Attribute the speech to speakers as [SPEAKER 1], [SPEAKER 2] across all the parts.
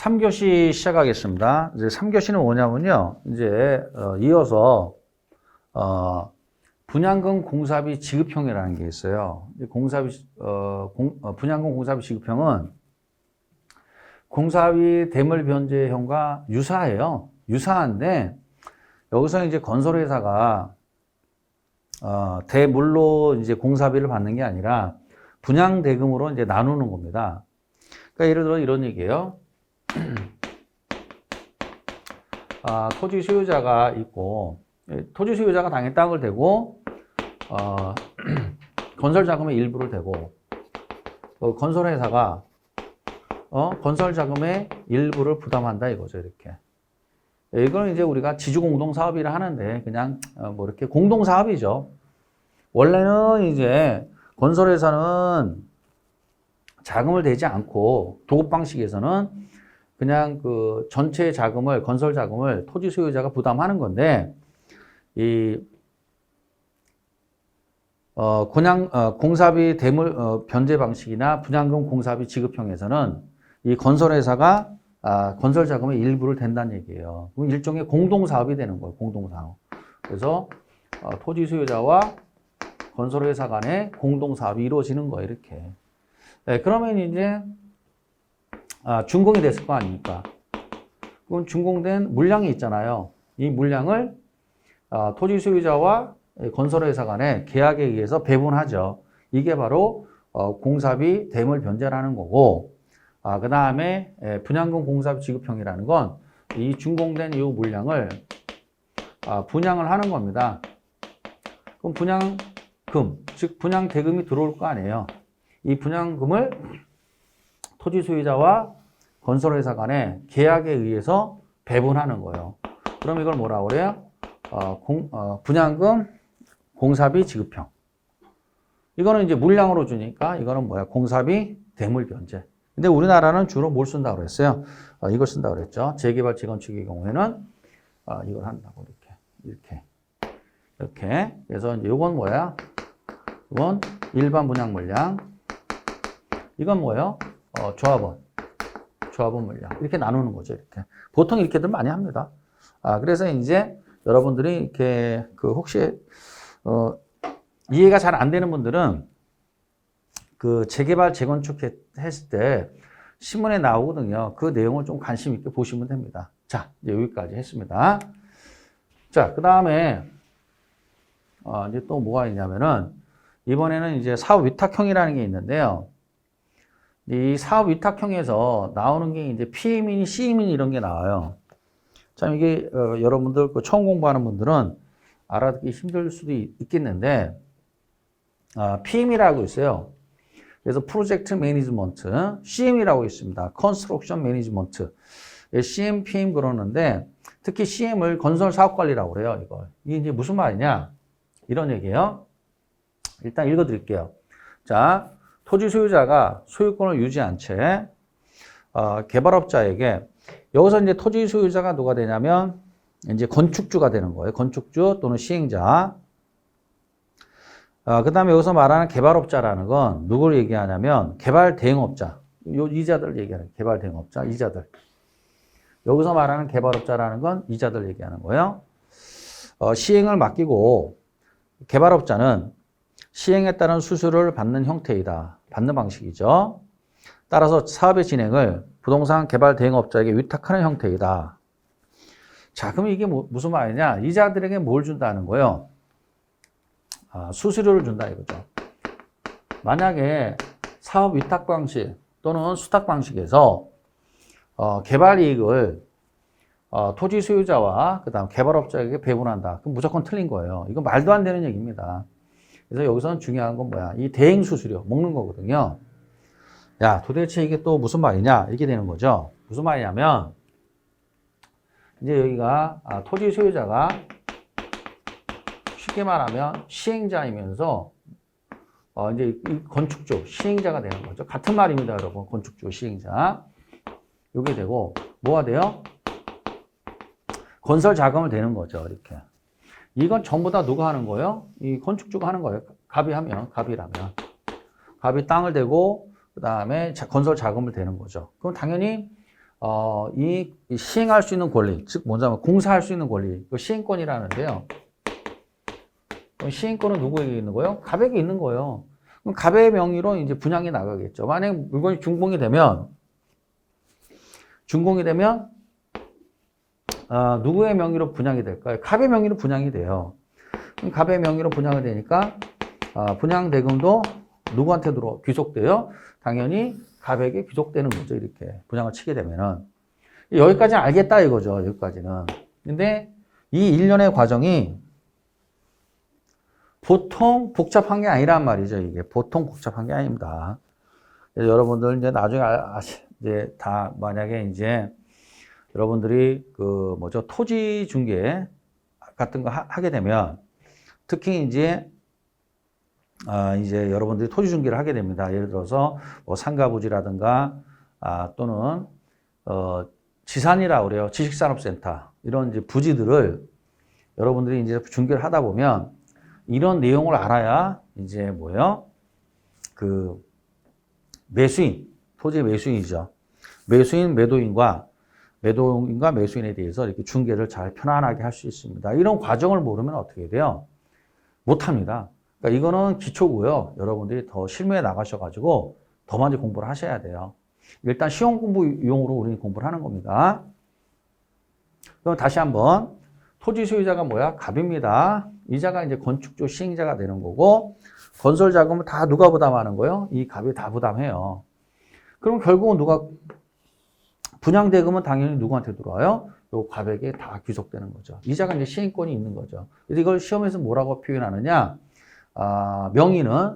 [SPEAKER 1] 3교시 시작하겠습니다. 이제 3교시는 뭐냐면요. 이제 이어서 분양금 공사비 지급형이라는 게 있어요. 분양금 공사비 지급형은 공사비 대물 변제형과 유사해요. 유사한데 여기서 이제 건설회사가 대물로 이제 공사비를 받는 게 아니라 분양 대금으로 이제 나누는 겁니다. 그러니까 예를 들어 이런 얘기예요. 토지 소유자가 있고, 토지 소유자가 당연히 땅을 대고, 건설 자금의 일부를 대고, 건설회사가, 건설 자금의 일부를 부담한다 이거죠, 이렇게. 이건 이제 우리가 지주공동사업이라 하는데, 그냥, 뭐 이렇게 공동사업이죠. 원래는 이제 건설회사는 자금을 대지 않고, 도급 방식에서는 그냥 그 전체 자금을, 건설 자금을 토지 소유자가 부담하는 건데, 공사비 대물, 변제 방식이나 분양금 공사비 지급형에서는 이 건설회사가, 건설 자금의 일부를 댄다는 얘기예요. 그럼 일종의 공동사업이 되는 거예요, 공동사업. 그래서, 토지 소유자와 건설회사 간의 공동사업이 이루어지는 거예요, 이렇게. 네, 그러면 이제, 준공이 됐을 거 아닙니까? 그럼 준공된 물량이 있잖아요. 이 물량을 토지 소유자와 건설회사 간의 계약에 의해서 배분하죠. 이게 바로 공사비 대물 변제라는 거고, 그 다음에 분양금 공사비 지급형이라는 건 이 준공된 이 물량을 분양을 하는 겁니다. 그럼 분양금, 즉 분양 대금이 들어올 거 아니에요. 이 분양금을 토지 소유자와 건설회사 간의 계약에 의해서 배분하는 거예요. 그럼 이걸 뭐라고 그래요? 분양금 공사비 지급형. 이거는 이제 물량으로 주니까 이거는 뭐야? 공사비 대물 변제. 근데 우리나라는 주로 뭘 쓴다고 그랬어요? 이걸 쓴다고 그랬죠. 재개발, 재건축의 경우에는 이걸 한다고 이렇게. 그래서 이제 이건 뭐야? 이건 일반 분양 물량. 이건 뭐예요? 조합원 물량. 이렇게 나누는 거죠, 이렇게. 보통 이렇게들 많이 합니다. 그래서 이제 여러분들이 이렇게, 혹시, 이해가 잘 안 되는 분들은 그 재개발, 재건축 했을 때 신문에 나오거든요. 그 내용을 좀 관심 있게 보시면 됩니다. 자, 이제 여기까지 했습니다. 자, 그 다음에, 이제 또 뭐가 있냐면은, 이번에는 이제 사업 위탁형이라는 게 있는데요. 이 사업 위탁형에서 나오는 게 이제 PM이니 CM이니 이런 게 나와요. 참 이게 여러분들 처음 공부하는 분들은 알아듣기 힘들 수도 있겠는데 PM이라고 있어요. 그래서 프로젝트 매니지먼트, CM이라고 있습니다. 컨스트럭션 매니지먼트. CM, PM 그러는데 특히 CM을 건설 사업 관리라고 그래요. 이게 이제 무슨 말이냐? 이런 얘기예요. 일단 읽어 드릴게요. 자, 토지 소유자가 소유권을 유지한 채 개발업자에게, 여기서 이제 토지 소유자가 누가 되냐면 이제 건축주가 되는 거예요. 건축주 또는 시행자. 그 다음에 여기서 말하는 개발업자라는 건 누구를 얘기하냐면 개발 대행업자. 요 이자들 얘기하는 개발 대행업자, 이자들. 여기서 말하는 개발업자라는 건 이자들 얘기하는 거예요. 시행을 맡기고 개발업자는 시행에 따른 수수료를 받는 형태이다. 받는 방식이죠. 따라서 사업의 진행을 부동산 개발 대행업자에게 위탁하는 형태이다. 자, 그럼 이게 무슨 말이냐? 이자들에게 뭘 준다는 거예요? 수수료를 준다 이거죠. 만약에 사업 위탁 방식 또는 수탁 방식에서 개발 이익을 토지 소유자와 그다음 개발업자에게 배분한다. 그럼 무조건 틀린 거예요. 이건 말도 안 되는 얘기입니다. 그래서 여기서는 중요한 건 뭐야? 이 대행 수수료 먹는 거거든요. 야, 도대체 이게 또 무슨 말이냐? 이렇게 되는 거죠. 무슨 말이냐면 이제 여기가 토지 소유자가 쉽게 말하면 시행자이면서 이제 이 건축주, 시행자가 되는 거죠. 같은 말입니다, 여러분. 건축주, 시행자. 이게 되고 뭐가 돼요? 건설 자금을 대는 거죠, 이렇게. 이건 전부 다 누가 하는 거예요? 이 건축주가 하는 거예요. 갑이라면. 갑이 땅을 대고, 그 다음에 건설 자금을 대는 거죠. 그럼 당연히, 이 시행할 수 있는 권리, 즉 뭐냐면 공사할 수 있는 권리, 그 시행권이라는데요. 시행권은 누구에게 있는 거예요? 갑에게 있는 거예요. 그럼 갑의 명의로 이제 분양이 나가겠죠. 만약에 물건이 준공이 되면 누구의 명의로 분양이 될까요? 갑의 명의로 분양이 돼요. 그럼 갑의 명의로 분양이 되니까 분양 대금도 누구한테 귀속돼요? 당연히 갑에게 귀속되는 거죠. 이렇게 분양을 치게 되면은 여기까지는 알겠다 이거죠. 여기까지는. 근데 이 일련의 과정이 보통 복잡한 게 아니란 말이죠. 이게 보통 복잡한 게 아닙니다. 그래서 여러분들 이제 나중에 이제 다 만약에 이제 여러분들이 그 뭐죠 토지 중개 같은 거 하게 되면 특히 이제 여러분들이 토지 중개를 하게 됩니다. 예를 들어서 뭐 상가부지라든가 또는 지산이라고 그래요. 지식산업센터 이런 이제 부지들을 여러분들이 이제 중개를 하다 보면 이런 내용을 알아야 이제 뭐예요? 그 매수인, 토지 매수인이죠. 매수인, 매도인과 매수인에 대해서 이렇게 중개를 잘 편안하게 할 수 있습니다. 이런 과정을 모르면 어떻게 돼요? 못합니다. 그러니까 이거는 기초고요. 여러분들이 더 실무에 나가셔가지고 더 많이 공부를 하셔야 돼요. 일단 시험 공부용으로 우리는 공부를 하는 겁니다. 그럼 다시 한번 토지 소유자가 뭐야? 갑입니다. 이자가 이제 건축주 시행자가 되는 거고 건설 자금을 다 누가 부담하는 거예요? 이 갑이 다 부담해요. 그럼 결국은 분양 대금은 당연히 누구한테 들어와요? 요 갑에게 다 귀속되는 거죠. 이자가 이제 시행권이 있는 거죠. 그래서 이걸 시험에서 뭐라고 표현하느냐?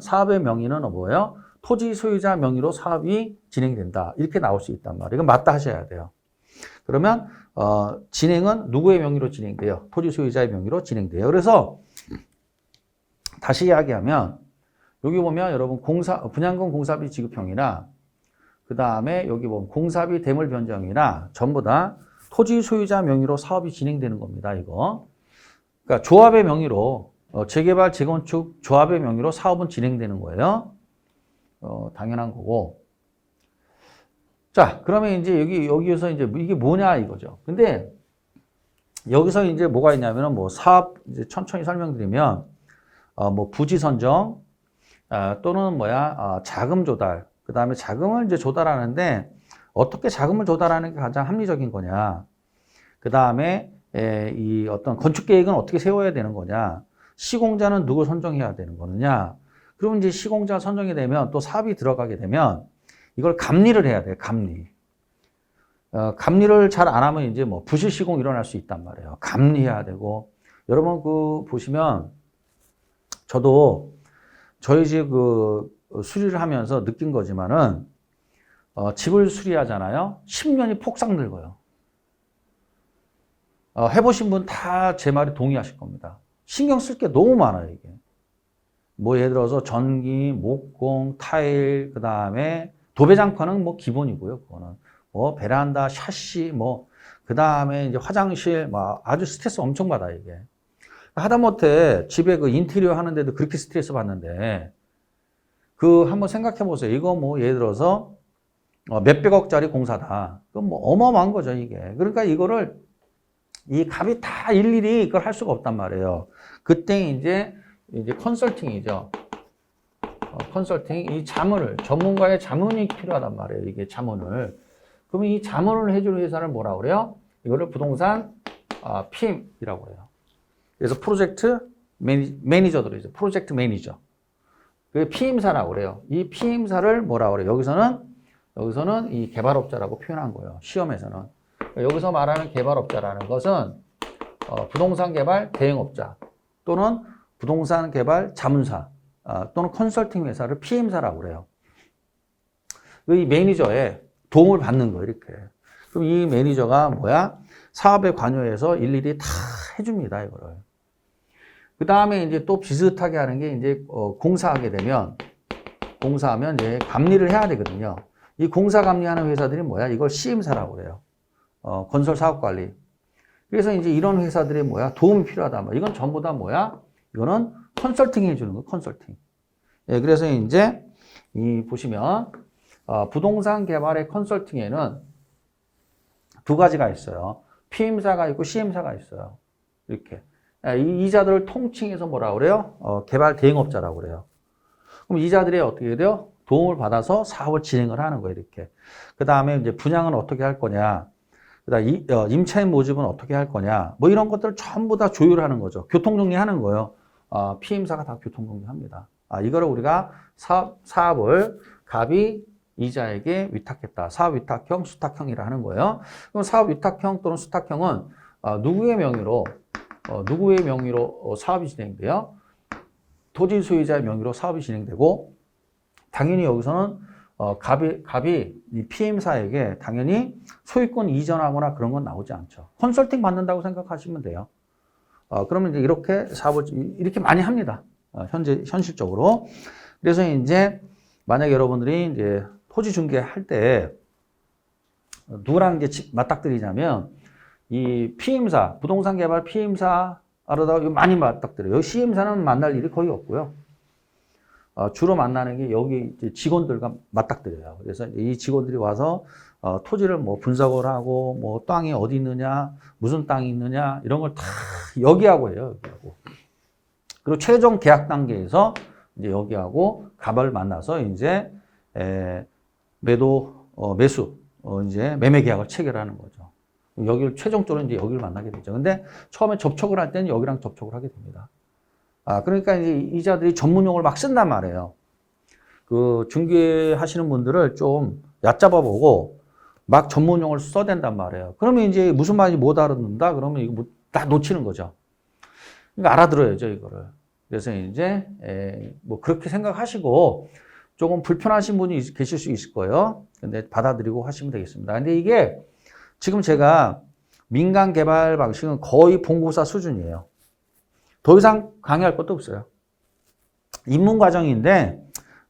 [SPEAKER 1] 사업의 명의는 뭐예요? 토지 소유자 명의로 사업이 진행된다. 이렇게 나올 수 있단 말이에요. 이건 맞다 하셔야 돼요. 그러면 진행은 누구의 명의로 진행돼요? 토지 소유자의 명의로 진행돼요. 그래서 다시 이야기하면 여기 보면 여러분 분양금 공사비 지급형이나 그 다음에 여기 보면 공사비 대물 변경이나 전부 다 토지 소유자 명의로 사업이 진행되는 겁니다. 이거. 그러니까 조합의 명의로 재개발, 재건축 조합의 명의로 사업은 진행되는 거예요. 당연한 거고. 자, 그러면 이제 여기에서 이제 이게 뭐냐 이거죠. 근데 여기서 이제 뭐가 있냐면은 뭐 사업 이제 천천히 설명드리면 뭐 부지 선정 또는 자금 조달. 그 다음에 자금을 이제 조달하는데 어떻게 자금을 조달하는 게 가장 합리적인 거냐. 그 다음에 이 어떤 건축 계획은 어떻게 세워야 되는 거냐. 시공자는 누굴 선정해야 되는 거느냐. 그러면 이제 시공자 선정이 되면 또 사업이 들어가게 되면 이걸 감리를 해야 돼요. 감리. 감리를 잘 안 하면 이제 뭐 부실 시공 일어날 수 있단 말이에요. 감리해야 되고. 여러분 보시면 저도 저희 집 수리를 하면서 느낀 거지만은 집을 수리하잖아요. 10년이 폭삭 늙어요. 해보신 분 다 제 말에 동의하실 겁니다. 신경 쓸 게 너무 많아요, 이게. 뭐 예를 들어서 전기, 목공, 타일, 그 다음에 도배장판은 뭐 기본이고요. 그거는 뭐 베란다, 샤시, 그 다음에 이제 화장실, 아주 스트레스 엄청 받아요, 이게. 하다못해 집에 인테리어 하는데도 그렇게 스트레스 받는데 한번 생각해 보세요. 이거 뭐 예를 들어서 몇백억짜리 공사다. 그건 뭐 어마어마한 거죠, 이게. 그러니까 이 갑이 다 일일이 이걸 할 수가 없단 말이에요. 그때 이제 컨설팅이죠. 컨설팅, 이 전문가의 자문이 필요하단 말이에요. 이게 자문을. 그러면 이 자문을 해주는 회사를 뭐라고 그래요? 이거를 부동산 PM이라고 해요. 그래서 프로젝트 매니저들이 있어요. 프로젝트 매니저. 그 PM사라고 그래요. 이 PM사를 뭐라고 그래요? 여기서는 이 개발업자라고 표현한 거예요. 시험에서는. 여기서 말하는 개발업자라는 것은 부동산 개발 대행업자 또는 부동산 개발 자문사 또는 컨설팅 회사를 PM사라고 그래요. 이 매니저의 도움을 받는 거예요. 이렇게. 그럼 이 매니저가 사업에 관여해서 일일이 다 해줍니다. 이거를. 그 다음에 이제 또 비슷하게 하는 게 이제 공사하게 되면 공사하면 이제 감리를 해야 되거든요. 이 공사 감리하는 회사들이 이걸 CM사라고 그래요. 건설 사업 관리. 그래서 이제 이런 회사들이 도움이 필요하다. 이건 전부 다 이거는 컨설팅 해주는 거, 컨설팅. 예, 그래서 이제 보시면 부동산 개발의 컨설팅에는 두 가지가 있어요. P임사가 있고 C임사가 있어요. 이렇게. 이 이자들을 통칭해서 뭐라 그래요? 개발 대행업자라고 그래요. 그럼 이자들이 어떻게 돼요? 도움을 받아서 사업을 진행을 하는 거예요, 이렇게. 그 다음에 이제 분양은 어떻게 할 거냐. 그 다음 임차인 모집은 어떻게 할 거냐. 뭐 이런 것들을 전부 다 조율하는 거죠. 교통정리하는 거예요. P임사가 다 교통정리합니다. 이거를 우리가 사업을 갑이 이자에게 위탁했다. 사업 위탁형, 수탁형이라 하는 거예요. 그럼 사업 위탁형 또는 수탁형은 누구의 명의로 사업이 진행돼요? 토지 소유자의 명의로 사업이 진행되고, 당연히 여기서는 갑이 이 P임사에게 당연히 소유권 이전하거나 그런 건 나오지 않죠. 컨설팅 받는다고 생각하시면 돼요. 그러면 이제 이렇게 사업을 이렇게 많이 합니다. 현실적으로. 그래서 이제 만약에 여러분들이 이제 토지 중개할 때 누구랑 이제 맞닥뜨리냐면 이 P임사, 부동산 개발 P임사로다가 많이 맞닥뜨려요. C임사는 만날 일이 거의 없고요. 주로 만나는 게 여기 이제 직원들과 맞닥뜨려요. 그래서 이 직원들이 와서 토지를 뭐 분석을 하고 뭐 땅이 어디 있느냐, 무슨 땅이 있느냐 이런 걸 다 여기하고 해요. 여기하고. 그리고 최종 계약 단계에서 이제 여기하고 갑을 만나서 이제 매수 이제 매매 계약을 체결하는 거죠. 여기를 최종적으로 이제 여기를 만나게 되죠. 근데 처음에 접촉을 할 때는 여기랑 접촉을 하게 됩니다. 그러니까 이제 이자들이 전문용어를 막 쓴단 말이에요. 그 중개하시는 분들을 좀 얕잡아 보고 막 전문용어를 써댄단 말이에요. 그러면 이제 무슨 말인지 못 알아듣는다? 그러면 이거 다 놓치는 거죠. 그러니까 알아들어야죠, 이거를. 그래서 이제 뭐 그렇게 생각하시고 조금 불편하신 분이 계실 수 있을 거예요. 근데 받아들이고 하시면 되겠습니다. 근데 이게 지금 제가 민간 개발 방식은 거의 본고사 수준이에요. 더 이상 강의할 것도 없어요. 입문 과정인데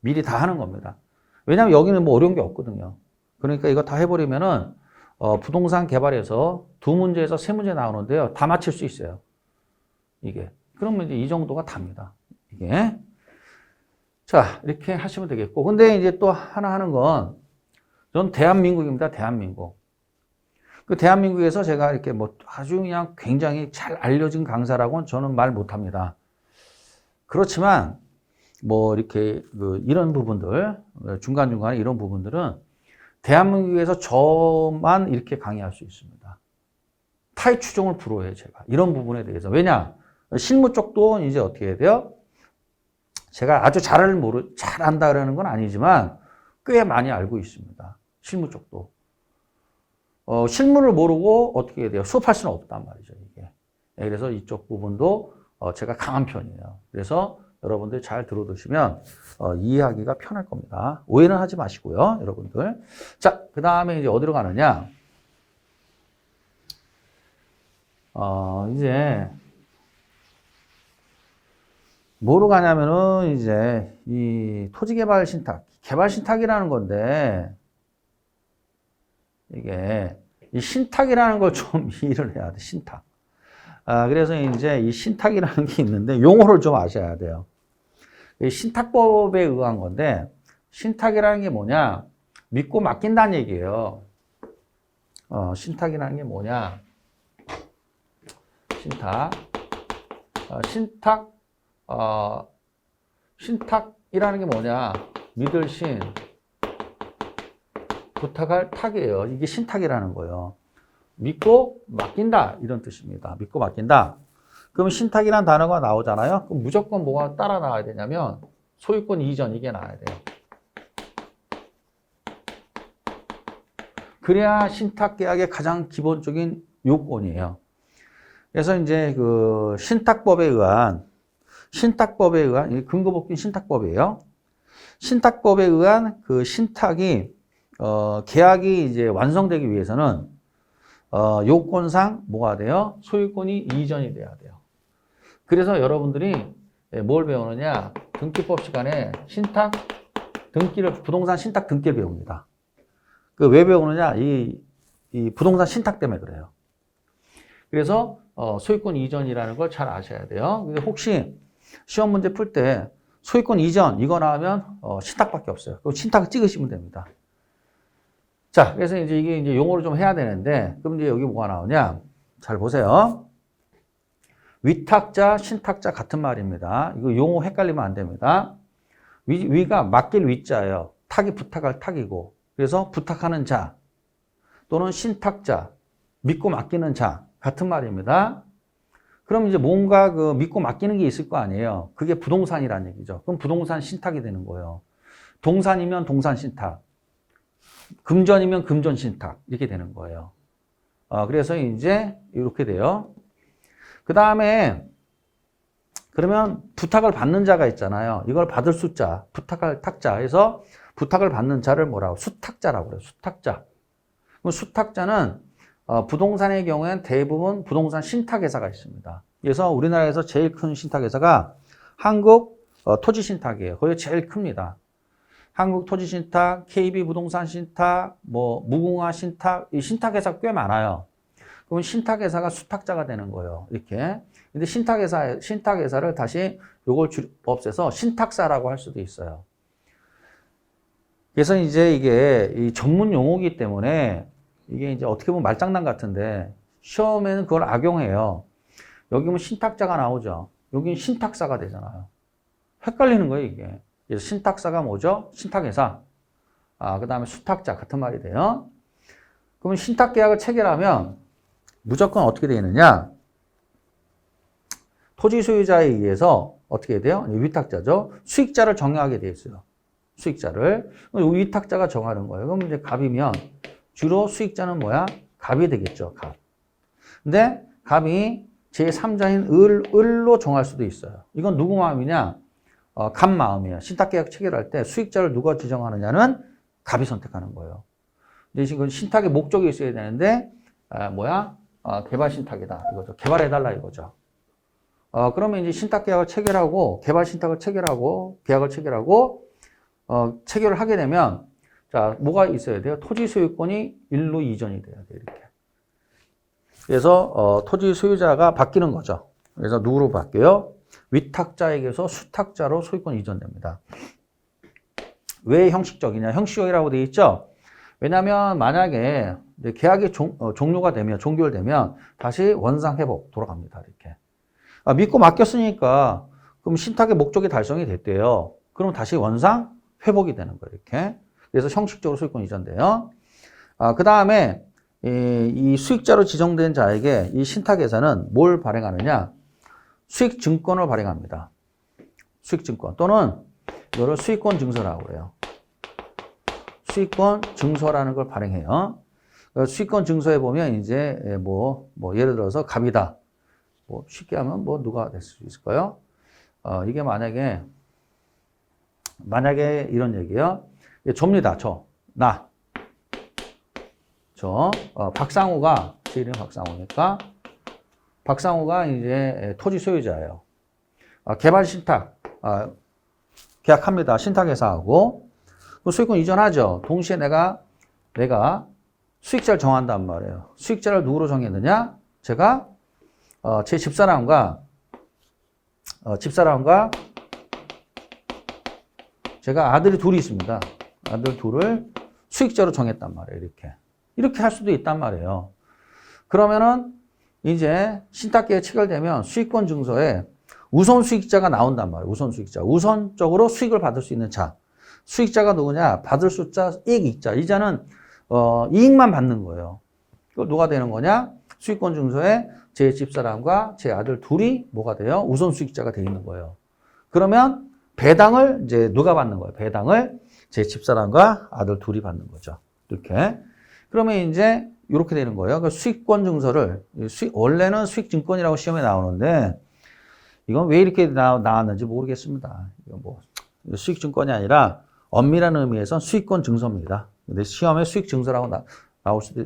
[SPEAKER 1] 미리 다 하는 겁니다. 왜냐하면 여기는 뭐 어려운 게 없거든요. 그러니까 이거 다 해버리면은 부동산 개발에서 2문제에서 3문제 나오는데요. 다 맞힐 수 있어요. 이게. 그러면 이제 이 정도가 답니다. 이게. 자, 이렇게 하시면 되겠고. 근데 이제 또 하나 하는 건, 전 대한민국입니다. 대한민국. 그 대한민국에서 제가 이렇게 뭐 아주 그냥 굉장히 잘 알려진 강사라고는 저는 말 못합니다. 그렇지만 뭐 이렇게 이런 부분들, 중간중간에 이런 부분들은 대한민국에서 저만 이렇게 강의할 수 있습니다. 타의 추종을 불허해요, 제가. 이런 부분에 대해서. 왜냐? 실무 쪽도 이제 어떻게 해야 돼요? 제가 아주 잘 안다 그러는 건 아니지만 꽤 많이 알고 있습니다. 실무 쪽도. 실무를 모르고 어떻게 해야 돼요? 수업할 수는 없단 말이죠, 이게. 그래서 이쪽 부분도 제가 강한 편이에요. 그래서 여러분들 잘 들어두시면 이해하기가 편할 겁니다. 오해는 하지 마시고요, 여러분들. 자, 그 다음에 이제 어디로 가느냐? 이제 뭐로 가냐면은 이제 이 토지개발 신탁, 개발 신탁이라는 건데 이게 이 신탁이라는 걸 좀 이해를 해야 돼, 신탁. 그래서 이제 이 신탁이라는 게 있는데 용어를 좀 아셔야 돼요. 이 신탁법에 의한 건데 신탁이라는 게 뭐냐? 믿고 맡긴다는 얘기예요. 신탁이라는 게 뭐냐? 신탁이라는 게 뭐냐? 믿을 신, 부탁할 탁이에요. 이게 신탁이라는 거예요. 믿고 맡긴다 이런 뜻입니다. 믿고 맡긴다. 그럼 신탁이라는 단어가 나오잖아요. 그럼 무조건 뭐가 따라 나와야 되냐면 소유권 이전 이게 나와야 돼요. 그래야 신탁 계약의 가장 기본적인 요건이에요. 그래서 이제 그 신탁법에 의한 근거 법규 신탁법이에요. 신탁법에 의한 그 신탁이 계약이 이제 완성되기 위해서는 요건상 뭐가 돼요? 소유권이 이전이 돼야 돼요. 그래서 여러분들이 뭘 배우느냐? 등기법 시간에 부동산 신탁 등기를 배웁니다. 그 왜 배우느냐? 이 부동산 신탁 때문에 그래요. 그래서 소유권 이전이라는 걸 잘 아셔야 돼요. 근데 혹시 시험 문제 풀 때 소유권 이전 이거 나오면 신탁밖에 없어요. 그럼 신탁을 찍으시면 됩니다. 자, 그래서 이제 이게 이제 용어를 좀 해야 되는데, 그럼 이제 여기 뭐가 나오냐? 잘 보세요. 위탁자, 신탁자 같은 말입니다. 이거 용어 헷갈리면 안 됩니다. 위가 맡길 위자예요. 탁이 부탁할 탁이고. 그래서 부탁하는 자 또는 신탁자, 믿고 맡기는 자 같은 말입니다. 그럼 이제 뭔가 그 믿고 맡기는 게 있을 거 아니에요. 그게 부동산이라는 얘기죠. 그럼 부동산 신탁이 되는 거예요. 동산이면 동산 신탁, 금전이면 금전 신탁 이렇게 되는 거예요. 그래서 이제 이렇게 돼요. 그 다음에 그러면 부탁을 받는 자가 있잖아요. 이걸 받을 숫자, 부탁할 탁자 해서 부탁을 받는 자를 뭐라고? 수탁자라고 그래요. 수탁자. 그럼 수탁자는 부동산의 경우에는 대부분 부동산 신탁회사가 있습니다. 그래서 우리나라에서 제일 큰 신탁회사가 한국 토지신탁이에요. 거기 제일 큽니다. 한국 토지신탁, KB부동산 신탁, 뭐 무궁화 신탁, 이 신탁회사 꽤 많아요. 그럼 신탁회사가 수탁자가 되는 거예요. 이렇게. 근데 신탁회사를 다시 요걸 없애서 신탁사라고 할 수도 있어요. 그래서 이제 이게 이 전문 용어이기 때문에 이게 이제 어떻게 보면 말장난 같은데 시험에는 그걸 악용해요. 여기 보면 신탁자가 나오죠. 여기는 신탁사가 되잖아요. 헷갈리는 거예요, 이게. 그래서 신탁사가 뭐죠? 신탁회사. 그 다음에 수탁자 같은 말이 돼요. 그러면 신탁계약을 체결하면 무조건 어떻게 되어 있느냐? 토지 소유자에 의해서 어떻게 돼요? 위탁자죠. 수익자를 정하게 되어 있어요. 수익자를. 위탁자가 정하는 거예요. 그럼 이제 갑이면 주로 수익자는 뭐야? 갑이 되겠죠. 갑. 근데 갑이 제3자인 을로 정할 수도 있어요. 이건 누구 마음이냐? 갑 마음이에요. 신탁계약 체결할 때 수익자를 누가 지정하느냐는 갑이 선택하는 거예요. 근데 지금 신탁의 목적이 있어야 되는데 개발 신탁이다 이거죠. 개발해달라 이거죠. 그러면 이제 신탁계약을 체결하고 개발 신탁을 체결하고 계약을 체결하고 체결을 하게 되면 자 뭐가 있어야 돼요? 토지 소유권이 일로 이전이 돼야 돼요. 이렇게. 그래서 토지 소유자가 바뀌는 거죠. 그래서 누구로 바뀌어요? 위탁자에게서 수탁자로 소유권 이전됩니다. 왜 형식적이냐? 형식적이라고 되어 있죠. 왜냐하면 만약에 계약이 종료가 되면 종결되면 다시 원상 회복 돌아갑니다. 이렇게 믿고 맡겼으니까 그럼 신탁의 목적이 달성이 됐대요. 그럼 다시 원상 회복이 되는 거예요. 이렇게 그래서 형식적으로 소유권 이전돼요. 그 다음에 이 수익자로 지정된 자에게 이 신탁회사는 뭘 발행하느냐? 수익증권을 발행합니다. 수익증권 또는 이거를 수익권 증서라고 해요. 수익권 증서라는 걸 발행해요. 수익권 증서에 보면 이제 예를 들어서 갑이다. 쉽게 하면 누가 될 수 있을까요? 이게 만약에 이런 얘기예요. 조입니다. 박상우가 제 이름이 박상우니까 박상우가 이제 토지 소유자예요. 개발 신탁 계약합니다. 신탁회사하고 수익권 이전하죠. 동시에 내가 수익자를 정한단 말이에요. 수익자를 누구로 정했느냐? 제가 제 집사람과 제가 아들이 둘이 있습니다. 아들 둘을 수익자로 정했단 말이에요. 이렇게 할 수도 있단 말이에요. 그러면은 이제 신탁계약 체결되면 수익권 증서에 우선 수익자가 나온단 말이에요. 우선 수익자. 우선적으로 수익을 받을 수 있는 자. 수익자가 누구냐? 받을 숫자, 이익자. 이자는 이익만 받는 거예요. 그걸 누가 되는 거냐? 수익권 증서에 제 집사람과 제 아들 둘이 뭐가 돼요? 우선 수익자가 돼 있는 거예요. 그러면 배당을 이제 누가 받는 거예요? 배당을 제 집사람과 아들 둘이 받는 거죠. 이렇게. 그러면 이제 이렇게 되는 거예요. 그 수익권 증서를 원래는 수익증권이라고 시험에 나오는데 이건 왜 이렇게 나왔는지 모르겠습니다. 이거 수익증권이 아니라 엄밀한 의미에서 수익권 증서입니다. 근데 시험에 수익증서라고 나올 수도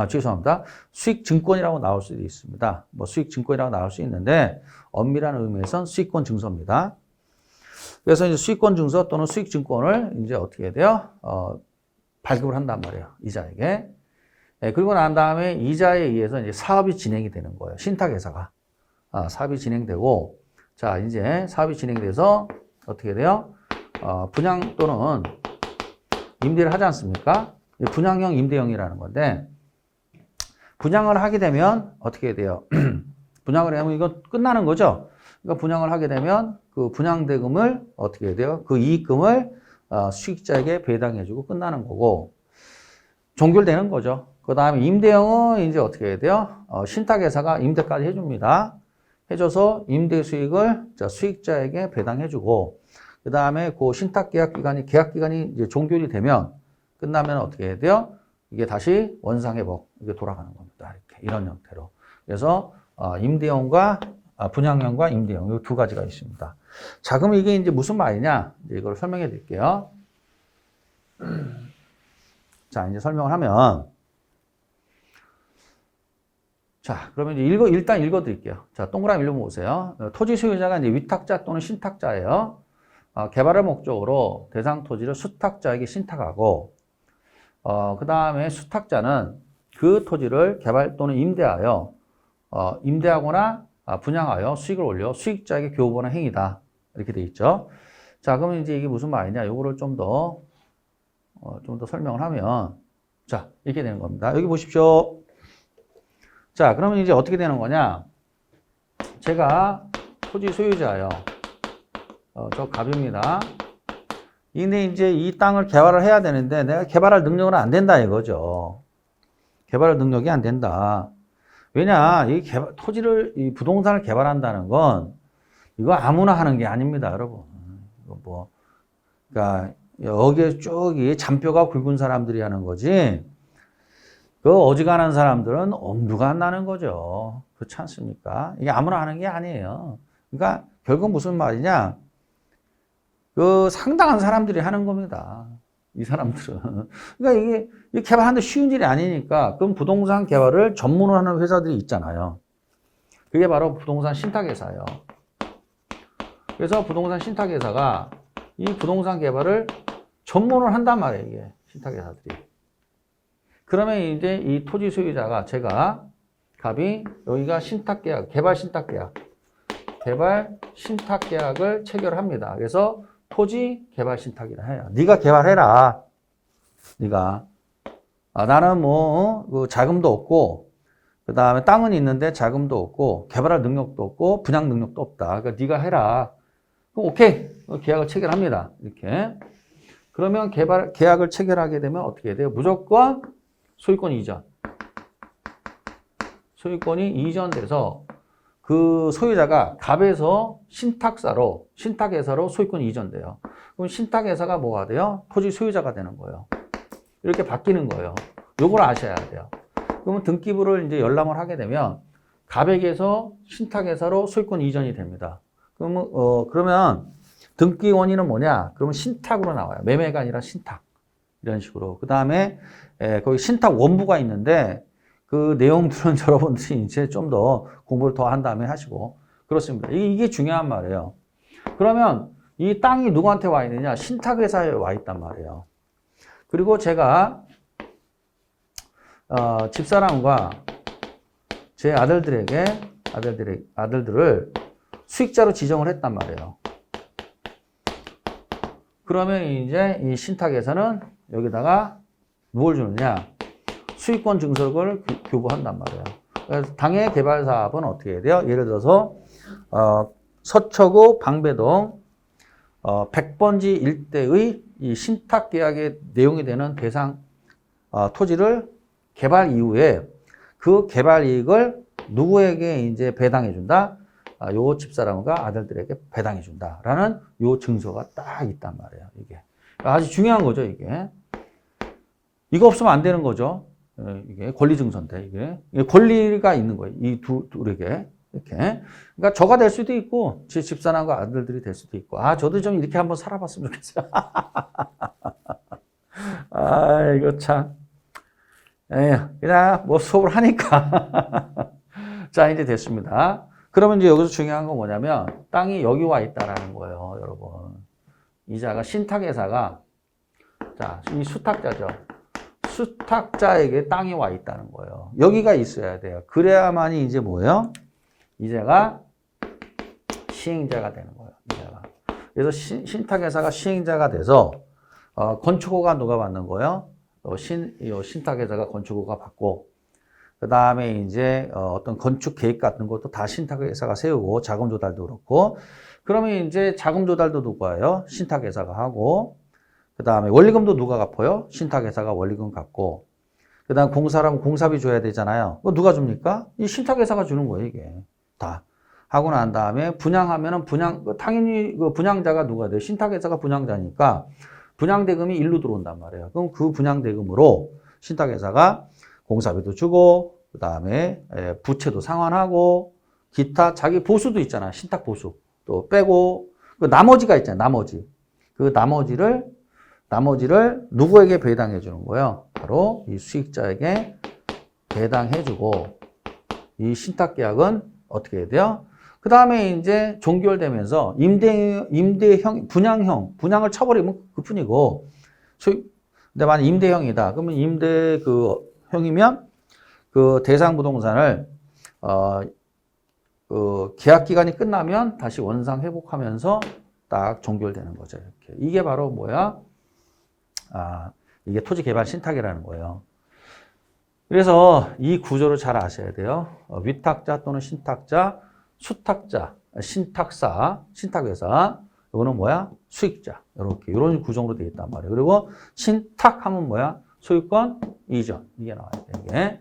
[SPEAKER 1] 죄송합니다. 수익증권이라고 나올 수도 있습니다. 수익증권이라고 나올 수 있는데 엄밀한 의미에서는 수익권 증서입니다. 그래서 이제 수익권 증서 또는 수익증권을 이제 어떻게 해야 돼요? 발급을 한단 말이에요. 이자에게. 그리고 난 다음에 이자에 의해서 이제 사업이 진행이 되는 거예요. 신탁회사가. 사업이 진행되고, 자, 이제 사업이 진행돼서 어떻게 돼요? 분양 또는 임대를 하지 않습니까? 분양형, 임대형이라는 건데, 분양을 하게 되면 어떻게 돼요? 분양을 하면 이거 끝나는 거죠? 그러니까 분양을 하게 되면 그 분양대금을 어떻게 해야 돼요? 그 이익금을 수익자에게 배당해주고 끝나는 거고, 종결되는 거죠. 그 다음에 임대형은 이제 어떻게 해야 돼요? 신탁회사가 임대까지 해줍니다. 해줘서 임대 수익을 수익자에게 배당해주고, 그 다음에 그 신탁 계약 기간이 이제 종결이 되면, 끝나면 어떻게 해야 돼요? 이게 다시 원상회복, 이게 돌아가는 겁니다. 이렇게, 이런 형태로. 그래서, 임대형과, 분양형과 임대형, 이 두 가지가 있습니다. 자, 그럼 이게 이제 무슨 말이냐? 이제 이걸 설명해 드릴게요. 자, 이제 설명을 하면, 자, 그러면 이제 일단 읽어 드릴게요. 자, 동그라미 읽어보세요. 토지 소유자가 이제 위탁자 또는 신탁자예요. 개발을 목적으로 대상 토지를 수탁자에게 신탁하고, 그 다음에 수탁자는 그 토지를 개발 또는 임대하거나 분양하여 수익을 올려 수익자에게 교부하는 행위다. 이렇게 돼 있죠. 자, 그러면 이제 이게 무슨 말이냐? 요거를 좀 더 설명을 하면, 자, 이렇게 되는 겁니다. 여기 보십시오. 자, 그러면 이제 어떻게 되는 거냐? 제가 토지 소유자예요. 저 갑입니다. 근데 이제 이 땅을 개발을 해야 되는데 내가 개발할 능력은 안 된다 이거죠. 개발할 능력이 안 된다. 왜냐, 이 부동산을 개발한다는 건 이거 아무나 하는 게 아닙니다, 여러분. 이거 그러니까 여기에 쭉 이 잔뼈가 굵은 사람들이 하는 거지. 그 어지간한 사람들은 엄두가 안 나는 거죠. 그렇지 않습니까? 이게 아무나 하는 게 아니에요. 그러니까 결국 무슨 말이냐? 그 상당한 사람들이 하는 겁니다. 이 사람들은. 그러니까 이게 개발하는데 쉬운 일이 아니니까 그럼 부동산 개발을 전문으로 하는 회사들이 있잖아요. 그게 바로 부동산 신탁회사예요. 그래서 부동산 신탁회사가 이 부동산 개발을 전문으로 한단 말이에요. 이게 신탁회사들이. 그러면 이제 이 토지 소유자가 갑이 여기가 신탁계약, 개발 신탁계약을 체결합니다. 그래서 토지 개발 신탁이라 해요. 네가 개발해라. 네가. 나는 그 자금도 없고, 그 다음에 땅은 있는데 자금도 없고, 개발할 능력도 없고, 분양 능력도 없다. 그러니까 네가 해라. 그럼 오케이. 계약을 체결합니다. 이렇게. 그러면 계약을 체결하게 되면 어떻게 해야 돼요? 무조건 소유권 이전. 소유권이 이전돼서 그 소유자가 갑에서 신탁회사로 소유권이 이전돼요. 그럼 신탁회사가 뭐가 돼요? 토지 소유자가 되는 거예요. 이렇게 바뀌는 거예요. 요걸 아셔야 돼요. 그러면 등기부를 이제 열람을 하게 되면 갑에게서 신탁회사로 소유권 이전이 됩니다. 그러면 등기 원인은 뭐냐? 그러면 신탁으로 나와요. 매매가 아니라 신탁. 이런 식으로. 그 다음에 거기 신탁 원부가 있는데 그 내용들은 여러분들이 이제 좀 더 공부를 더 한 다음에 하시고 그렇습니다. 이게 중요한 말이에요. 그러면 이 땅이 누구한테 와 있느냐? 신탁회사에 와 있단 말이에요. 그리고 제가 집사람과 제 아들들을 수익자로 지정을 했단 말이에요. 그러면 이제 이 신탁회사는 여기다가 뭘 주느냐? 수익권 증서를 교부한단 말이에요. 그래서 당해 개발 사업은 어떻게 해야 돼요? 예를 들어서 서초구 방배동 100번지 일대의 이 신탁 계약의 내용이 되는 대상 토지를 개발 이후에 그 개발 이익을 누구에게 이제 배당해 준다? 요 집사람과 아들들에게 배당해 준다라는 요 증서가 딱 있단 말이에요. 이게 아주 중요한 거죠. 이거 없으면 안 되는 거죠. 이게 권리 증서인데 이게 권리가 있는 거예요. 이 둘에게 이렇게. 그러니까 저가 될 수도 있고 제 집사람과 아들들이 될 수도 있고. 저도 좀 이렇게 한번 살아봤으면 좋겠어요. 이거 참. 그냥 뭐 수업을 하니까. 자, 이제 됐습니다. 그러면 이제 여기서 중요한 건 뭐냐면 땅이 여기 와 있다라는 거예요, 여러분. 이자가 신탁회사가 자, 이 수탁자죠. 수탁자에게 땅이 와 있다는 거예요. 여기가 있어야 돼요. 그래야만이 이제 뭐예요? 이자가 시행자가 되는 거예요. 이자가. 그래서 신탁회사가 시행자가 돼서 건축허가 누가 받는 거예요? 신탁회사가 건축허가 받고, 그 다음에 이제 어떤 건축 계획 같은 것도 다 신탁회사가 세우고, 자금 조달도 그렇고, 그러면 이제 자금 조달도 누가 해요? 신탁회사가 하고, 그 다음에 원리금도 누가 갚아요? 신탁회사가 원리금 갚고, 그 다음 공사라면 공사비 줘야 되잖아요. 그거 누가 줍니까? 이 신탁회사가 주는 거예요, 이게. 다. 하고 난 다음에 분양하면은 당연히 그 분양자가 누가 돼요? 신탁회사가 분양자니까 분양대금이 일로 들어온단 말이에요. 그럼 그 분양대금으로 신탁회사가 공사비도 주고, 그 다음에 부채도 상환하고, 기타 자기 보수도 있잖아. 신탁 보수. 또 빼고, 그 나머지가 있잖아. 나머지. 그 나머지를 누구에게 배당해 주는 거예요? 바로 이 수익자에게 배당해 주고, 이 신탁계약은 어떻게 해야 돼요? 그 다음에 이제 종결되면서 분양을 쳐버리면 그 뿐이고, 근데 만약 임대형이다. 그러면 임대 형이면 그 대상 부동산을, 그 계약 기간이 끝나면 다시 원상 회복하면서 딱 종결되는 거죠. 이렇게. 이게 바로 뭐야? 이게 토지 개발 신탁이라는 거예요. 그래서 이 구조를 잘 아셔야 돼요. 위탁자 또는 신탁자, 수탁자, 신탁사, 신탁회사. 이거는 뭐야? 수익자. 이런 구조로 되어 있단 말이에요. 그리고 신탁하면 뭐야? 소유권 이전. 이게 나와야 돼, 이게.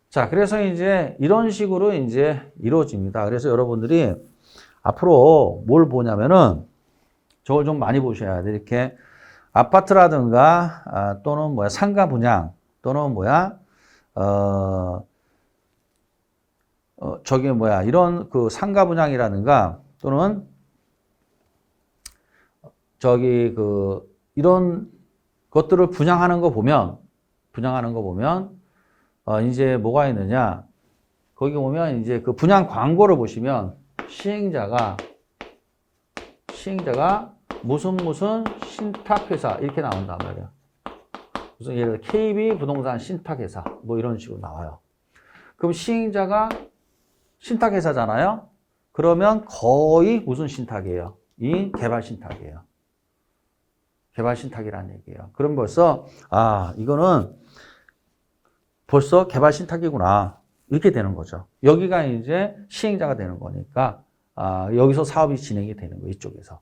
[SPEAKER 1] 자, 그래서 이제 이런 식으로 이제 이루어집니다. 그래서 여러분들이 앞으로 뭘 보냐면은 저걸 좀 많이 보셔야 돼. 이렇게 아파트라든가 또는 뭐야? 상가 분양 또는 뭐야? 이런 그 상가 분양이라든가 또는 이런 것들을 분양하는 거 보면 이제 뭐가 있느냐? 거기 보면 이제 그 분양 광고를 보시면 시행자가 무슨 신탁회사 이렇게 나온단 말이에요. 무슨 예를 들어 KB 부동산 신탁회사 뭐 이런 식으로 나와요. 그럼 시행자가 신탁회사잖아요. 그러면 거의 무슨 신탁이에요? 이 개발 신탁이에요. 개발 신탁이라는 얘기예요. 그럼 벌써 이거는 벌써 개발 신탁이구나 이렇게 되는 거죠. 여기가 이제 시행자가 되는 거니까 여기서 사업이 진행이 되는 거예요. 이쪽에서.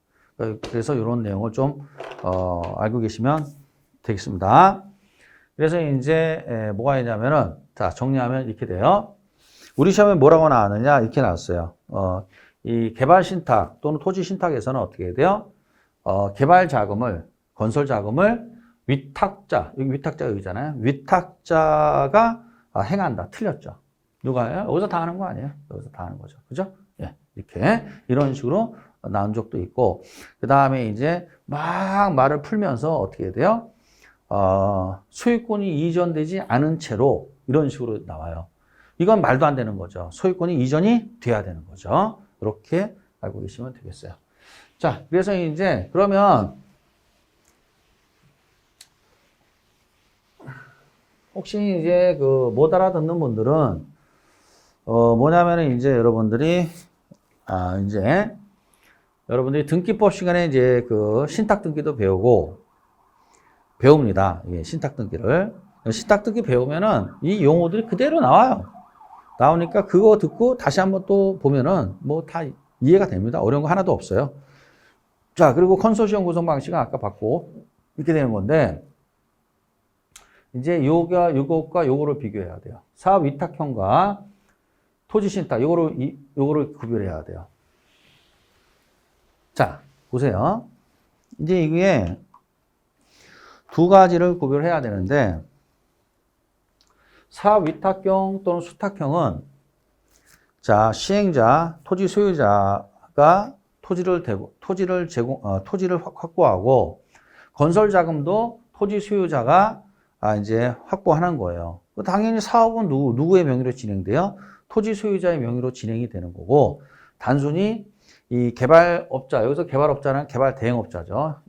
[SPEAKER 1] 그래서 이런 내용을 좀 알고 계시면 되겠습니다. 그래서 이제 뭐가 있냐면은 자 정리하면 이렇게 돼요. 우리 시험에 뭐라고 나왔느냐 이렇게 나왔어요. 이 개발 신탁 또는 토지 신탁에서는 어떻게 해야 돼요? 개발 자금을 건설 자금을 위탁자 여기 위탁자가 여기잖아요. 위탁자가 행한다. 틀렸죠. 누가 해요? 여기서 다 하는 거 아니에요? 여기서 다 하는 거죠. 그죠? 예, 이렇게 이런 식으로 나온 적도 있고 그 다음에 이제 막 말을 풀면서 어떻게 해야 돼요? 소유권이 이전되지 않은 채로 이런 식으로 나와요. 이건 말도 안 되는 거죠. 소유권이 이전이 돼야 되는 거죠. 이렇게 알고 계시면 되겠어요. 자, 그래서 이제 그러면 혹시 이제 못 알아듣는 분들은 뭐냐면은 이제 여러분들이 등기법 시간에 이제 신탁 등기도 배웁니다. 예, 신탁 등기를. 신탁 등기 배우면은 이 용어들이 그대로 나와요. 나오니까 그거 듣고 다시 한번 또 보면은 뭐 다 이해가 됩니다. 어려운 거 하나도 없어요. 자, 그리고 컨소시엄 구성 방식은 아까 봤고 이렇게 되는 건데 이제 요것과 요거를 비교해야 돼요. 사업 위탁형과 토지 신탁 요거를 구별해야 돼요. 자, 보세요. 이제 이게 두 가지를 구별해야 되는데 사업 위탁형 또는 수탁형은 자, 시행자, 토지 소유자가 토지를 확보하고 건설 자금도 토지 소유자가 이제 확보하는 거예요. 당연히 사업은 누구의 명의로 진행돼요? 토지 소유자의 명의로 진행이 되는 거고 단순히 이 개발업자, 여기서 개발업자는 개발 대행업자죠.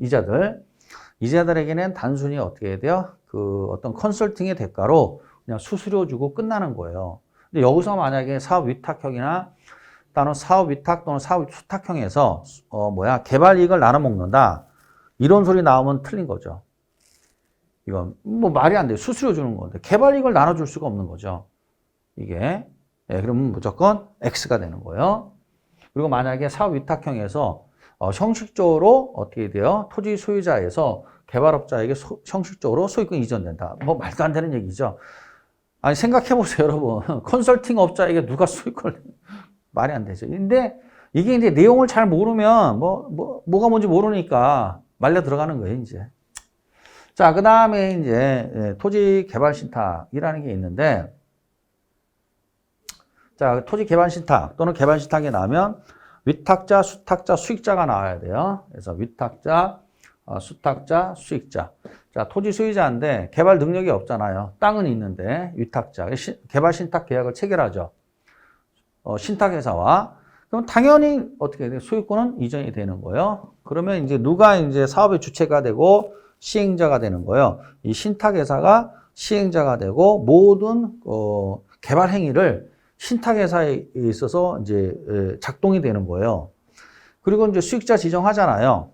[SPEAKER 1] 이자들에게는 단순히 어떻게 해야 돼요? 어떤 컨설팅의 대가로 그냥 수수료 주고 끝나는 거예요. 근데 여기서 만약에 사업 위탁형이나 또는 사업 위탁 또는 사업 수탁형에서 개발 이익을 나눠 먹는다. 이런 소리 나오면 틀린 거죠. 이건 뭐 말이 안 돼요. 수수료 주는 건데. 개발 이익을 나눠줄 수가 없는 거죠. 이게. 예, 그러면 무조건 X가 되는 거예요. 그리고 만약에 사업 위탁형에서 형식적으로 어떻게 돼요? 토지 소유자에서 개발업자에게 형식적으로 소유권 이전된다. 뭐 말도 안 되는 얘기죠. 아니 생각해보세요, 여러분. 컨설팅 업자에게 누가 소유권을 말이 안 되죠. 근데 이게 이제 내용을 잘 모르면 뭐가 뭔지 모르니까 말려 들어가는 거예요, 이제. 자, 그 다음에 이제 토지 개발 신탁이라는 게 있는데, 자, 토지 개발 신탁 또는 개발 신탁이 나면 위탁자, 수탁자, 수익자가 나와야 돼요. 그래서 위탁자, 수탁자, 수익자. 자, 토지 소유자인데 개발 능력이 없잖아요. 땅은 있는데 위탁자, 개발 신탁 계약을 체결하죠. 신탁회사와. 그럼 당연히 어떻게 돼요? 소유권은 이전이 되는 거예요. 그러면 이제 누가 이제 사업의 주체가 되고 시행자가 되는 거예요. 이 신탁회사가 시행자가 되고 모든 개발 행위를 신탁회사에 있어서 이제 작동이 되는 거예요. 그리고 이제 수익자 지정하잖아요.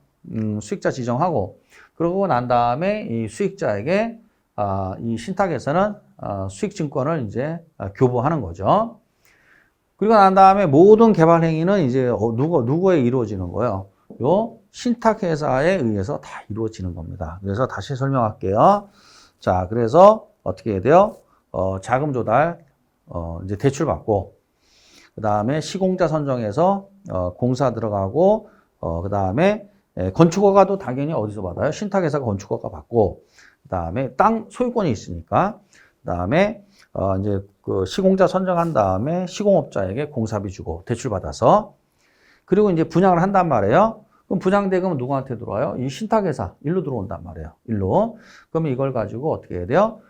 [SPEAKER 1] 수익자 지정하고 그러고 난 다음에 이 수익자에게 이 신탁회사는 수익증권을 이제 교부하는 거죠. 그리고 난 다음에 모든 개발 행위는 이제 누구에 이루어지는 거예요? 요 신탁회사에 의해서 다 이루어지는 겁니다. 그래서 다시 설명할게요. 자, 그래서 어떻게 해야 돼요? 자금 조달, 이제 대출 받고, 그 다음에 시공자 선정해서 공사 들어가고, 그 다음에 건축허가도 당연히 어디서 받아요? 신탁회사가 건축허가 받고, 그 다음에 땅 소유권이 있으니까, 그 다음에 이제 그 시공자 선정한 다음에 시공업자에게 공사비 주고 대출 받아서, 그리고 이제 분양을 한단 말이에요. 그럼 분양 대금은 누구한테 들어와요? 이 신탁회사 일로 들어온단 말이에요. 일로. 그러면 이걸 가지고 어떻게 해야 돼요?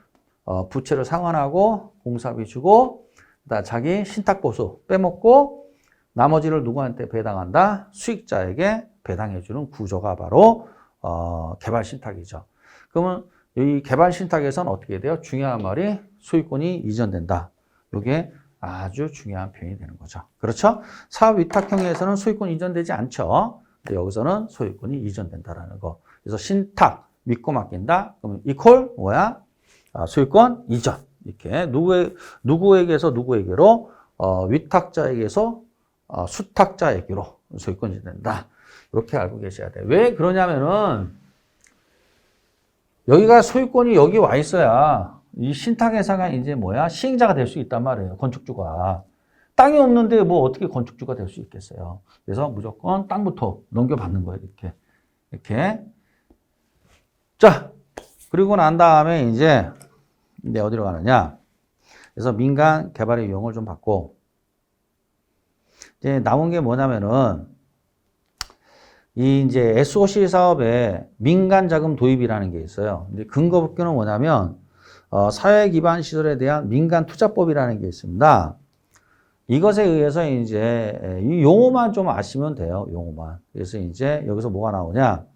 [SPEAKER 1] 부채를 상환하고 공사비 주고 그다음 자기 신탁보수 빼먹고 나머지를 누구한테 배당한다? 수익자에게 배당해주는 구조가 바로 개발 신탁이죠. 그러면 이 개발 신탁에서는 어떻게 돼요? 중요한 말이 소유권이 이전된다. 이게 아주 중요한 표현이 되는 거죠. 그렇죠? 사업 위탁형에서는 소유권 이전되지 않죠. 여기서는 소유권이 이전된다라는 거. 그래서 신탁 믿고 맡긴다. 그러면 이퀄 뭐야? 소유권 이전. 이렇게 누구에게서 누구에게로 위탁자에게서 수탁자에게로 소유권이 이전된다. 이렇게 알고 계셔야 돼요. 왜 그러냐면은 여기가 소유권이 여기 와 있어야 이 신탁회사가 이제 뭐야? 시행자가 될 수 있단 말이에요. 건축주가. 땅이 없는데 뭐 어떻게 건축주가 될 수 있겠어요. 그래서 무조건 땅부터 넘겨받는 거예요. 이렇게. 자, 그리고 난 다음에 이제 어디로 가느냐. 그래서 민간 개발의 이용을 좀 받고, 이제 나온 게 뭐냐면은, 이 이제 SOC 사업에 민간 자금 도입이라는 게 있어요. 근데 근거 법규는 뭐냐면, 사회 기반 시설에 대한 민간 투자법이라는 게 있습니다. 이것에 의해서 이제 이 용어만 좀 아시면 돼요. 용어만. 그래서 이제 여기서 뭐가 나오냐?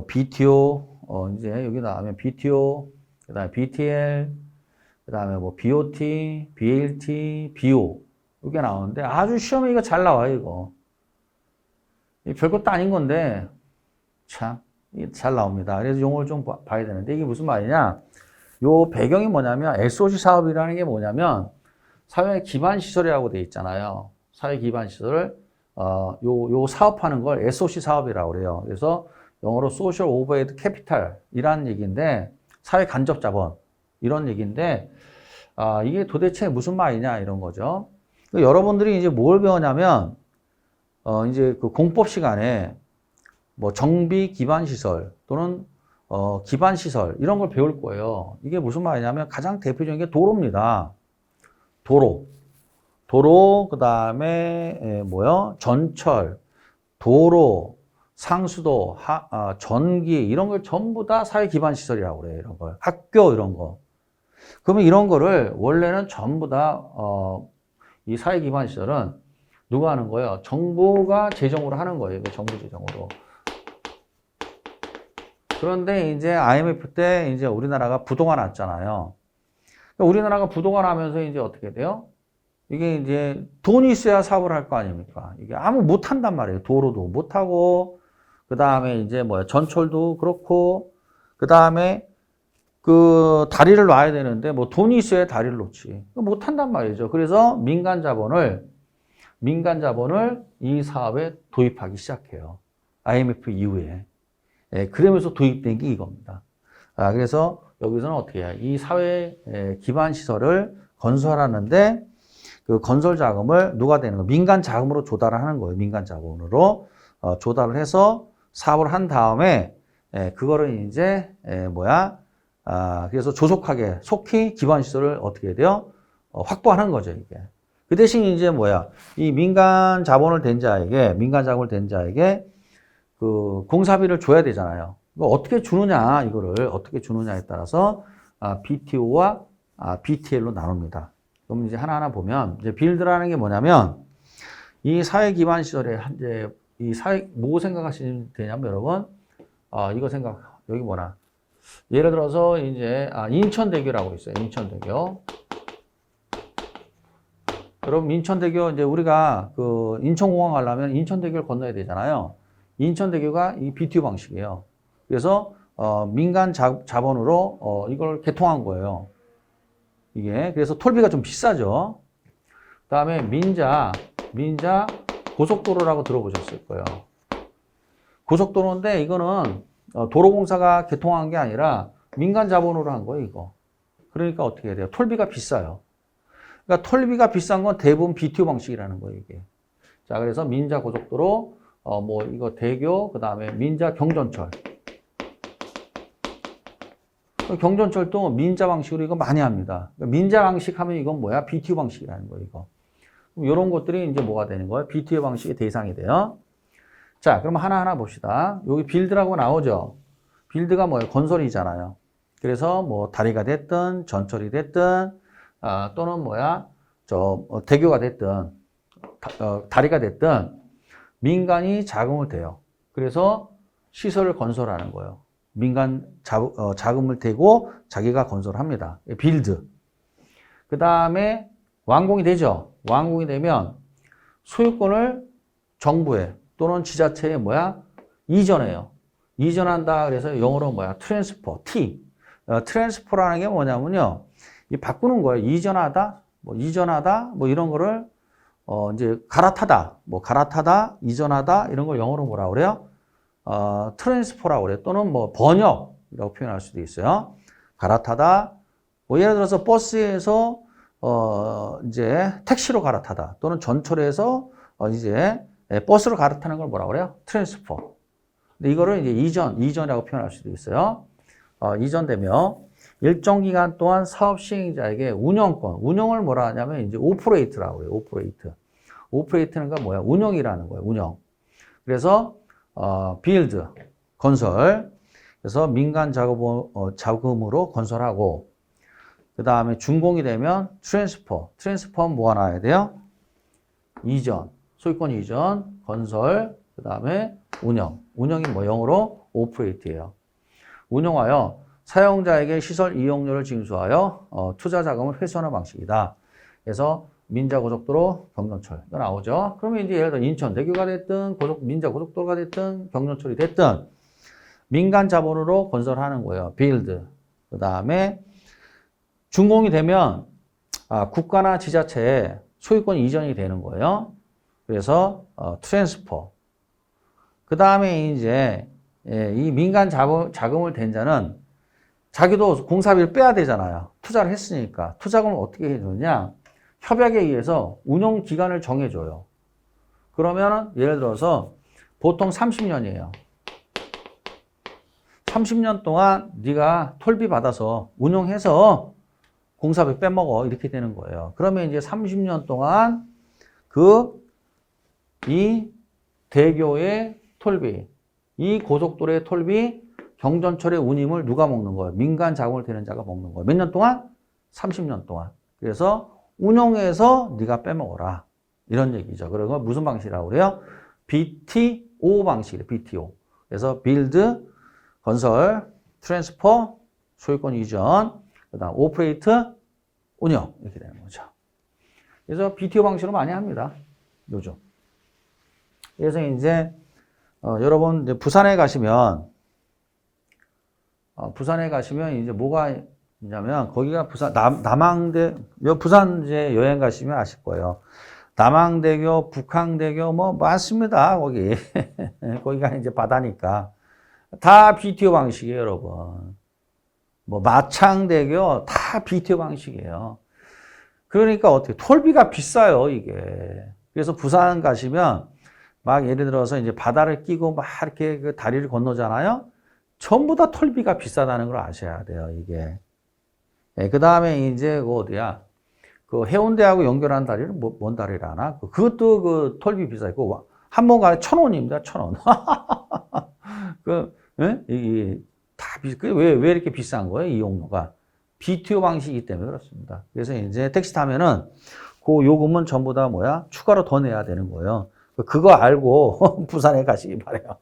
[SPEAKER 1] BTO, 이제 여기 나오면 BTO, 그 다음에 BTL, 그 다음에 뭐 BOT, BLT, BO. 이게 나오는데 아주 시험에 이거 잘 나와요, 이거. 별것도 아닌 건데, 참, 잘 나옵니다. 그래서 용어를 좀 봐야 되는데 이게 무슨 말이냐? 요 배경이 뭐냐면 SOC 사업이라는 게 뭐냐면 사회 기반 시설이라고 돼 있잖아요. 사회 기반 시설을 요 사업하는 걸 SOC 사업이라고 그래요. 그래서 영어로 Social Overhead Capital이라는 얘기인데 사회 간접 자본 이런 얘기인데 이게 도대체 무슨 말이냐 이런 거죠. 여러분들이 이제 뭘 배우냐면 이제 그 공법 시간에 뭐 정비 기반 시설 또는 기반 시설 이런 걸 배울 거예요. 이게 무슨 말이냐면 가장 대표적인 게 도로입니다. 도로 그다음에 뭐요? 전철, 도로, 상수도, 전기 이런 걸 전부 다 사회 기반 시설이라고 그래요. 이런 걸. 학교 이런 거. 그러면 이런 거를 원래는 전부 다 이 사회 기반 시설은 누가 하는 거예요? 정부가 재정으로 하는 거예요. 정부 재정으로. 그런데 이제 IMF 때 이제 우리나라가 부도가 났잖아요. 우리나라가 부도가 나면서 이제 어떻게 돼요? 이게 이제 돈이 있어야 사업을 할 거 아닙니까? 이게 아무 못 한단 말이에요. 도로도 못 하고, 그 다음에 이제 뭐야, 전철도 그렇고, 그 다음에 그 다리를 놔야 되는데, 뭐 돈이 있어야 다리를 놓지. 못 한단 말이죠. 그래서 민간 자본을 이 사업에 도입하기 시작해요. IMF 이후에. 예, 그러면서 도입된 게 이겁니다. 그래서 여기서는 어떻게 해요? 이 사회 기반 시설을 건설하는데 그 건설 자금을 누가 되는 거예요? 민간 자금으로 조달을 하는 거예요. 민간 자본으로 조달을 해서 사업을 한 다음에 그거를 이제 그래서 조속하게 속히 기반 시설을 어떻게 해야 돼요? 확보하는 거죠, 이게. 그 대신 이제 이 민간 자본을 댄 자에게 그 공사비를 줘야 되잖아요. 이거 어떻게 주느냐, 이거를 어떻게 주느냐에 따라서 BTO와 BTL로 나눕니다. 그럼 이제 하나하나 보면 이제 빌드라는 게 뭐냐면 이 사회 기반 시설에 이제 이 사회 뭐 생각하시면 되냐면 여러분 여기 뭐나 예를 들어서 이제 인천대교라고 있어요. 인천대교. 여러분 인천대교 이제 우리가 그 인천공항 가려면 인천대교를 건너야 되잖아요. 인천대교가 이 BTO 방식이에요. 그래서 민간 자본으로 이걸 개통한 거예요. 이게 그래서 톨비가 좀 비싸죠. 그다음에 민자 고속도로라고 들어보셨을 거예요. 고속도로인데 이거는 도로공사가 개통한 게 아니라 민간 자본으로 한 거예요, 이거. 그러니까 어떻게 해야 돼요? 톨비가 비싸요. 그러니까 톨비가 비싼 건 대부분 BTO 방식이라는 거예요, 이게. 자, 그래서 민자 고속도로, 이거 대교, 그 다음에 민자 경전철. 경전철도 민자 방식으로 이거 많이 합니다. 민자 방식 하면 이건 뭐야? BTO 방식이라는 거예요, 이거. 이런 것들이 이제 뭐가 되는 거예요? BTO 방식의 대상이 돼요. 자, 그럼 하나하나 봅시다. 여기 빌드라고 나오죠? 빌드가 뭐예요? 건설이잖아요. 그래서 뭐 다리가 됐든, 전철이 됐든, 또는 대교가 됐든, 다리가 됐든, 민간이 자금을 대요. 그래서 시설을 건설하는 거예요. 민간 자금을 대고 자기가 건설합니다. 빌드. 그 다음에 완공이 되죠. 완공이 되면 소유권을 정부에 또는 지자체에 이전해요. 이전한다. 그래서 영어로 트랜스퍼, T. 트랜스퍼라는 게 뭐냐면요. 이 바꾸는 거예요. 이전하다, 이런 거를 이제 갈아타다, 이전하다 이런 걸 영어로 뭐라 그래요? 트랜스퍼라고 그래요. 또는 번역이라고 표현할 수도 있어요. 갈아타다. 예를 들어서 버스에서 이제 택시로 갈아타다. 또는 전철에서 이제 버스로 갈아타는 걸 뭐라 그래요? 트랜스퍼. 근데 이거를 이제 이전이라고 표현할 수도 있어요. 이전되며 일정 기간 동안 사업 시행자에게 운영을 뭐라 하냐면 이제 오퍼레이트라고 해요. 오퍼레이트는 뭐야? 운영이라는 거예요. 운영. 그래서 빌드, 건설. 그래서 민간 자금으로 건설하고 그 다음에 준공이 되면 트랜스퍼는 뭐가 나와야 돼요? 이전, 소유권 이전, 건설, 그 다음에 운영이 영어로 오퍼레이트예요. 운영하여 사용자에게 시설 이용료를 징수하여 투자 자금을 회수하는 방식이다. 그래서 민자고속도로, 경전철 이거 나오죠. 그러면 이제 예를 들어 인천대교가 됐든 민자고속도로가 됐든 경전철이 됐든 민간 자본으로 건설하는 거예요. 빌드. 그 다음에 준공이 되면 국가나 지자체에 소유권 이전이 되는 거예요. 그래서 트랜스퍼. 그 다음에 이제 이 민간 자금을 댄 자는 자기도 공사비를 빼야 되잖아요. 투자를 했으니까. 투자금을 어떻게 해주느냐? 협약에 의해서 운영 기간을 정해줘요. 그러면 예를 들어서 보통 30년이에요. 30년 동안 네가 톨비 받아서 운영해서 공사비 빼먹어 이렇게 되는 거예요. 그러면 이제 30년 동안 이 대교의 톨비, 이 고속도로의 톨비, 경전철의 운임을 누가 먹는 거예요? 민간 자금을 대는 자가 먹는 거예요. 몇 년 동안? 30년 동안. 그래서 운영해서 네가 빼먹어라. 이런 얘기죠. 그리고 무슨 방식이라고 그래요? BTO 방식이래요. BTO. 그래서 빌드, 건설, 트랜스퍼, 소유권 이전, 그다음 오퍼레이트, 운영 이렇게 되는 거죠. 그래서 BTO 방식으로 많이 합니다. 요즘. 그래서 이제 여러분 이제 부산에 가시면 이제 뭐가 있냐면 거기가 부산 남항대 부산 이제 여행 가시면 아실 거예요. 남항대교, 북항대교 뭐 많습니다. 거기 거기가 이제 바다니까 다 BTO 방식이에요, 여러분. 뭐 마창대교 다 BTO 방식이에요. 그러니까 어떻게 톨비가 비싸요, 이게. 그래서 부산 가시면 막 예를 들어서 이제 바다를 끼고 막 이렇게 그 다리를 건너잖아요. 전부 다 톨비가 비싸다는 걸 아셔야 돼요, 이게. 네, 그 다음에 이제 그 어디야? 그 해운대하고 연결하는 다리는 뭔 다리라나? 그것도 그 톨비 비싸고 한 번 가에 1,000원입니다, 1,000원. 예? 이게 다 왜 이렇게 비싼 거예요, 이용료가? BTO 방식이기 때문에 그렇습니다. 그래서 이제 택시 타면은 그 요금은 전부 다 뭐야? 추가로 더 내야 되는 거예요. 그거 알고 부산에 가시기 바래요.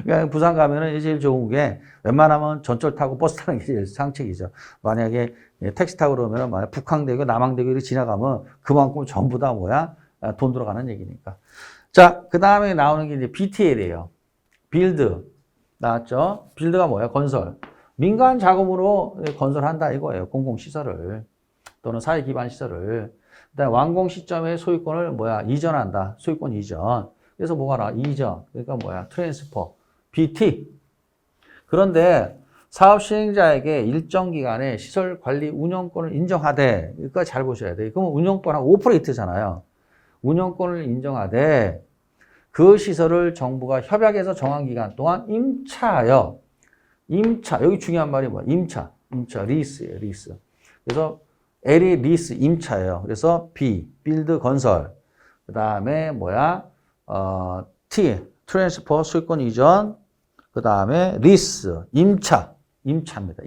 [SPEAKER 1] 그러니까 부산 가면은 제일 좋은 게 웬만하면 전철 타고 버스 타는 게 제일 상책이죠. 만약에 택시 타고 그러면은 만약 북항대교, 남항대교를 지나가면 그만큼 전부 다 뭐야? 돈 들어가는 얘기니까. 자, 그 다음에 나오는 게 이제 BTL이에요. 빌드. 나왔죠? 빌드가 뭐야? 건설. 민간 자금으로 건설한다 이거예요. 공공시설을. 또는 사회 기반 시설을. 그다음에 완공 시점에 소유권을 뭐야? 이전한다. 소유권 이전. 그래서 뭐가 나와? 이전. 그러니까 뭐야? 트랜스퍼. BT. 그런데 사업 시행자에게 일정 기간에 시설 관리 운영권을 인정하되, 이거 잘 보셔야 돼요. 그러면 운영권하고 오퍼레이트잖아요. 운영권을 인정하되 그 시설을 정부가 협약해서 정한 기간 동안 임차하여, 여기 중요한 말이 뭐야? 임차, 리스예요, 리스. 그래서 L이 리스, 임차예요. 그래서 B, 빌드, 건설. 그 다음에 뭐야? T, 트랜스퍼, 소유권 이전. 그 다음에 리스, 임차입니다.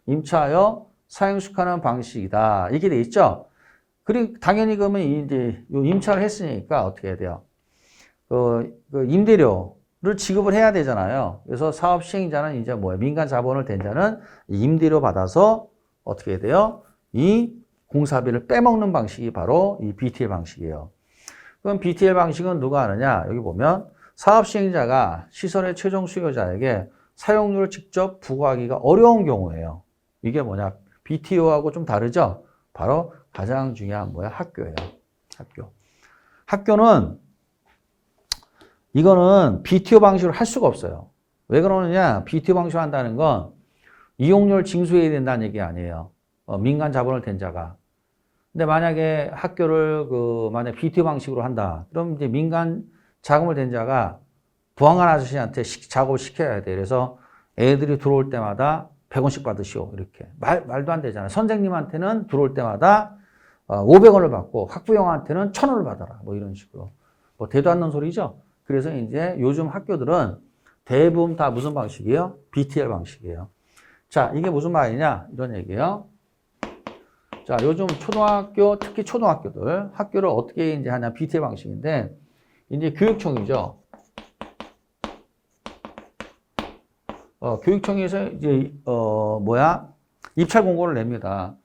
[SPEAKER 1] 임차하여 사용식하는 방식이다. 이게 돼 있죠? 그리고 당연히 그러면 이제 임차를 했으니까 어떻게 해야 돼요? 그 임대료를 지급을 해야 되잖아요. 그래서 사업 시행자는 이제 뭐야? 민간 자본을 댄 자는 임대료 받아서 어떻게 해야 돼요? 이 공사비를 빼먹는 방식이 바로 이 BTL 방식이에요. 그럼 BTL 방식은 누가 하느냐? 여기 보면 사업 시행자가 시설의 최종 수요자에게 사용료를 직접 부과하기가 어려운 경우예요. 이게 뭐냐? BTO하고 좀 다르죠? 바로 가장 중요한 뭐야? 학교예요. 학교는 이거는 BTO 방식으로 할 수가 없어요. 왜 그러느냐? BTO 방식으로 한다는 건 이용료를 징수해야 된다는 얘기 아니에요. 민간 자본을 댄 자가. 근데 만약에 학교를 만약 BTO 방식으로 한다. 그럼 이제 민간 자금을 댄 자가 부항한 아저씨한테 작업을 시켜야 돼. 그래서 애들이 들어올 때마다 100원씩 받으시오. 이렇게. 말도 안 되잖아요. 선생님한테는 들어올 때마다 500원을 받고 학부형한테는 1,000원을 받아라. 뭐 이런 식으로. 뭐 대도 않는 소리죠. 그래서 이제 요즘 학교들은 대부분 다 무슨 방식이에요? BTL 방식이에요. 자, 이게 무슨 말이냐? 이런 얘기예요. 자, 요즘 초등학교, 특히 초등학교들 학교를 어떻게 이제 하냐? BTL 방식인데 이제 교육청이죠. 교육청에서 이제 입찰 공고를 냅니다.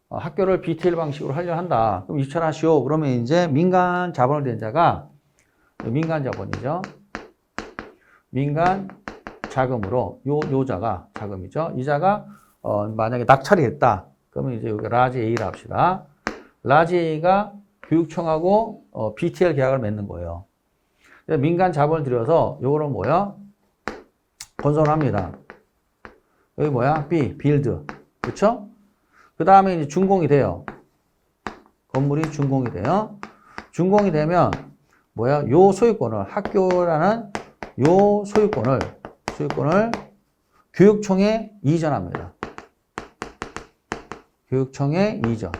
[SPEAKER 1] 학교를 BTL 방식으로 하려 한다. 그럼 입찰하시오. 그러면 이제 민간 자본을 댄 자가 민간 자본이죠. 민간 자금으로 요자가 자금이죠. 이 자가 만약에 낙찰이 됐다. 그러면 이제 여기 라지 A를 합시다. 라지 A가 교육청하고 BTL 계약을 맺는 거예요. 민간 자본을 들여서 요거는 뭐야? 건설을 합니다. 여기 뭐야? B, 빌드. 그렇죠? 그 다음에 이제 준공이 돼요. 건물이 준공이 돼요. 준공이 되면 뭐야? 요 소유권을 학교라는 요 소유권을 교육청에 이전합니다. 교육청에 이전.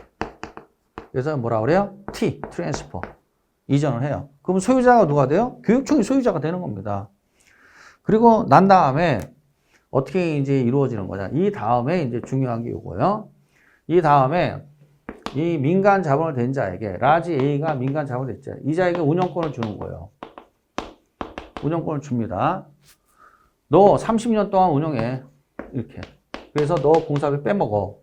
[SPEAKER 1] 그래서 뭐라 그래요? T, 트랜스퍼. 이전을 해요. 그럼 소유자가 누가 돼요? 교육청이 소유자가 되는 겁니다. 그리고 난 다음에 어떻게 이제 이루어지는 거냐? 이 다음에 이제 중요한 게 이거예요. 이 다음에 이 민간 자본을 댄 자에게 라지 A가 민간 자본을 댔죠. 이 자에게 운영권을 주는 거예요. 운영권을 줍니다. 너 30년 동안 운영해. 이렇게. 그래서 너 공사비 빼먹어.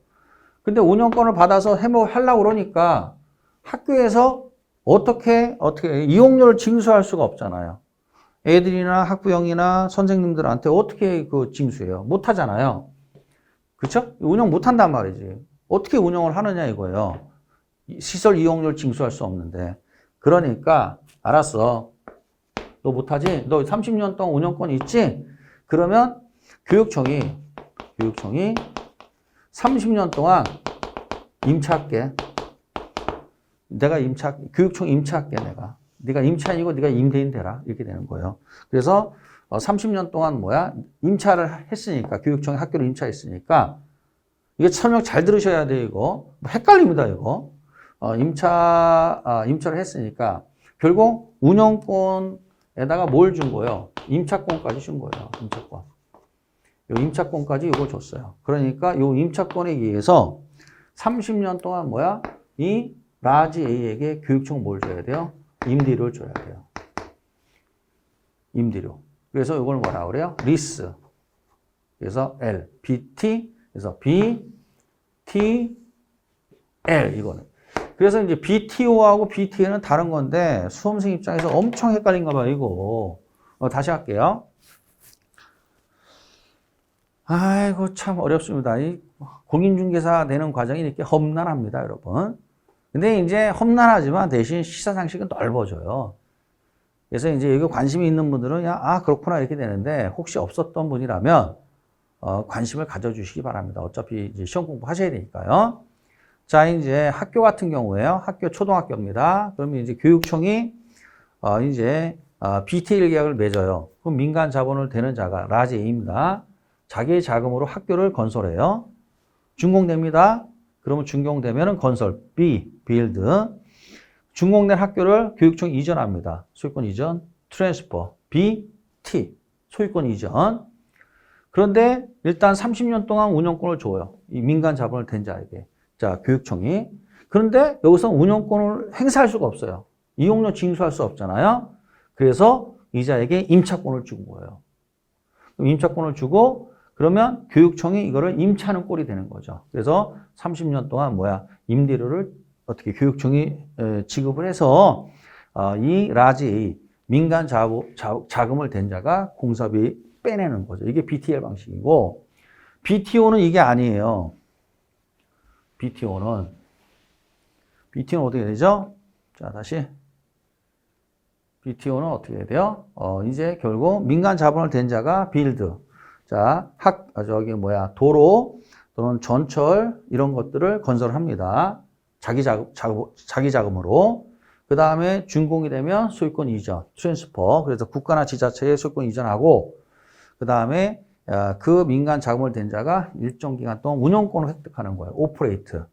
[SPEAKER 1] 근데 운영권을 받아서 하려고 그러니까 학교에서 어떻게 이용료를 징수할 수가 없잖아요. 애들이나 학부형이나 선생님들한테 어떻게 그 징수해요? 못 하잖아요. 그렇죠? 운영 못 한단 말이지. 어떻게 운영을 하느냐 이거예요. 시설 이용료를 징수할 수 없는데. 그러니까 알았어. 너 못하지? 너 30년 동안 운영권 있지? 그러면 교육청이 30년 동안 임차할게. 내가 교육청 임차할게, 내가. 네가 임차인이고 네가 임대인 되라. 이렇게 되는 거예요. 그래서 30년 동안 임차를 했으니까, 교육청에 학교를 임차했으니까, 이게 설명 잘 들으셔야 돼, 이거. 헷갈립니다, 이거. 임차를 했으니까, 결국 운영권에다가 뭘 준 거예요? 임차권까지 준 거예요, 임차권. 요 임차권까지 이걸 줬어요. 그러니까 요 임차권에 의해서 30년 동안 이 라지 A에게 교육청 뭘 줘야 돼요? 임대료를 줘야 돼요. 임대료. 그래서 이걸 뭐라 그래요? 리스. 그래서 L, BT, 그래서 B, T, L 이거는. 그래서 이제 BTO하고 BTL은 다른 건데 수험생 입장에서 엄청 헷갈린가 봐요, 이거. 다시 할게요. 아이고, 참 어렵습니다. 이 공인중개사 되는 과정이 이렇게 험난합니다, 여러분. 근데 이제 험난하지만 대신 시사상식은 넓어져요. 그래서 이제 여기 관심이 있는 분들은 그냥, 그렇구나, 이렇게 되는데, 혹시 없었던 분이라면, 관심을 가져주시기 바랍니다. 어차피 이제 시험 공부 하셔야 되니까요. 자, 이제 학교 같은 경우에요. 학교 초등학교입니다. 그러면 이제 교육청이, BTL 계약을 맺어요. 그럼 민간 자본을 대는 자가 라지 A입니다. 자기의 자금으로 학교를 건설해요. 준공됩니다. 그러면 준공되면 건설, B, build. 준공된 학교를 교육청이 이전합니다. 소유권 이전, 트랜스퍼, B, T, 소유권 이전. 그런데 일단 30년 동안 운영권을 줘요. 이 민간 자본을 댄 자에게. 자, 교육청이. 그런데 여기서 운영권을 행사할 수가 없어요. 이용료 징수할 수 없잖아요. 그래서 이자에게 임차권을 준 거예요. 그럼 임차권을 주고 그러면 교육청이 이거를 임차하는 꼴이 되는 거죠. 그래서 30년 동안 임대료를 어떻게 교육청이 지급을 해서 이 라지 A, 민간 자금을 댄 자가 공사비 빼내는 거죠. 이게 BTL 방식이고, BTO는 이게 아니에요. BTO는 어떻게 되죠? 자, 다시. BTO는 어떻게 해야 돼요? 이제 결국 민간 자본을 댄 자가 빌드. 자, 도로 또는 전철 이런 것들을 건설합니다. 자기 자금으로. 그 다음에 준공이 되면 소유권 이전, 트랜스퍼. 그래서 국가나 지자체에 소유권 이전하고, 그 다음에 그 민간 자금을 댄 자가 일정 기간 동안 운영권을 획득하는 거예요. 오퍼레이트.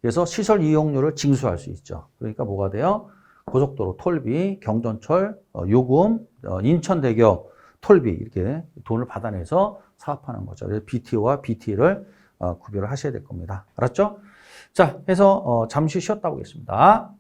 [SPEAKER 1] 그래서 시설 이용료를 징수할 수 있죠. 그러니까 뭐가 돼요? 고속도로 톨비, 경전철, 요금, 인천대교 톨비 이렇게 돈을 받아내서 사업하는 거죠. 그래서 BTO와 BT를 구별을 하셔야 될 겁니다. 알았죠? 자, 해서 잠시 쉬었다 오겠습니다.